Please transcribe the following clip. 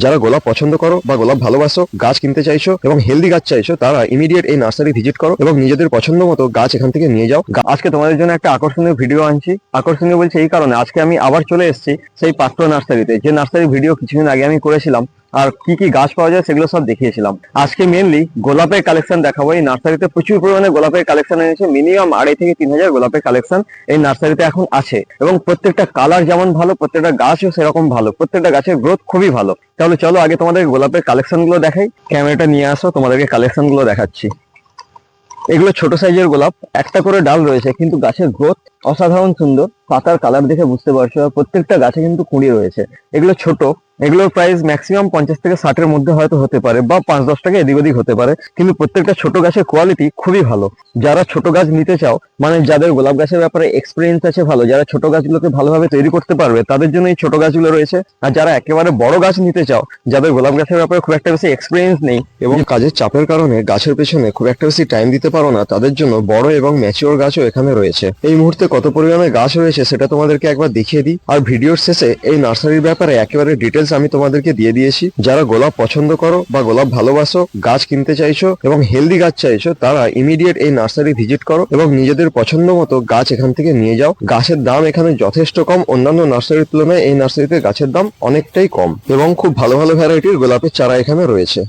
যারা গোলাপ পছন্দ করো বা গোলাপ ভালোবাসো, গাছ কিনতে চাইছো এবং হেলদি গাছ চাইছো, তারা ইমিডিয়েট এই নার্সারি ভিজিট করো এবং নিজেদের পছন্দ মতো গাছ এখান থেকে নিয়ে যাও। আজকে তোমাদের জন্য একটা আকর্ষণীয় ভিডিও আনছি। আকর্ষণীয় বলছি এই কারণে, আজকে আমি আবার চলে এসেছি সেই পাত্র নার্সারিতে, যে নার্সারি ভিডিও কিছুদিন আগে আমি করেছিলাম আর কি কি গাছ পাওয়া যায় সেগুলো সব দেখিয়েছিলাম। আজকে মেনলি গোলাপের কালেকশন দেখাবো। এই নার্সারিতে প্রচুর পরিমাণে গোলাপের কালেকশন এনেছে, মিনিমাম 2.5 থেকে 3,000 গোলাপের কালেকশন এই নার্সারিতে এখন আছে এবং প্রত্যেকটা কালার যেমন ভালো, প্রত্যেকটা গাছও সেরকম ভালো, প্রত্যেকটা গাছের গ্রোথ খুবই ভালো। তাহলে চলো আগে তোমাদের গোলাপের কালেকশন গুলো দেখাই। ক্যামেরাটা নিয়ে আসো, তোমাদেরকে কালেকশন গুলো দেখাচ্ছি। এগুলো ছোট সাইজের গোলাপ, একটা করে ডাল রয়েছে কিন্তু গাছের গ্রোথ অসাধারণ সুন্দর। পাতার কালার দেখে বুঝতে পারছো, আর প্রত্যেকটা গাছে কিন্তু কুঁড়ি রয়েছে। এগুলো ছোট, এগুলোর প্রাইস ম্যাক্সিমাম 50 থেকে 60-এর মধ্যে হয়তো হতে পারে, বা 5-10 টাকা এদিক ওদিক হতে পারে, কিন্তু প্রত্যেকটা ছোট গাছের কোয়ালিটি খুবই ভালো। যারা ছোট গাছ নিতে চাও, মানে যাদের গোলাপ গাছের ব্যাপারে এক্সপিরিয়েন্স আছে ভালো, যারা ছোট গাছগুলোকে ভালোভাবে তৈরি করতে পারবে, তাদের জন্য এই ছোট গাছগুলো রয়েছে। আর যারা একেবারে বড় গাছ নিতে চাও, যাদের গোলাপ গাছের ব্যাপারে খুব একটা বেশি এক্সপিরিয়েন্স নেই এবং কাজের চাপের কারণে গাছের পেছনে খুব একটা বেশি টাইম দিতে পারো না, তাদের জন্য বড় এবং ম্যাচিওর গাছও এখানে রয়েছে। এই মুহূর্তে কত পরিমাণে গাছ রয়েছে সেটা তোমাদেরকে একবার দেখিয়ে দিই, আর ভিডিওর শেষে এই নার্সারির ব্যাপারে একেবারে ডিটেলস আমি তোমাদেরকে দিয়ে দিয়েছি। যারা গোলাপ পছন্দ করো বা গোলাপ ভালোবাসো, গাছ কিনতে চাইছো এবং হেলদি গাছ চাইছো, তারা ইমিডিয়েট এই নার্সারি ভিজিট করো এবং নিজেদের পছন্দ মতো গাছ এখান থেকে নিয়ে যাও। গাছের দাম এখানে যথেষ্ট কম, অন্যান্য নার্সারির তুলনায় এই নার্সারিতে গাছের দাম অনেকটাই কম এবং খুব ভালো ভালো ভ্যারাইটির গোলাপের চারা এখানে রয়েছে।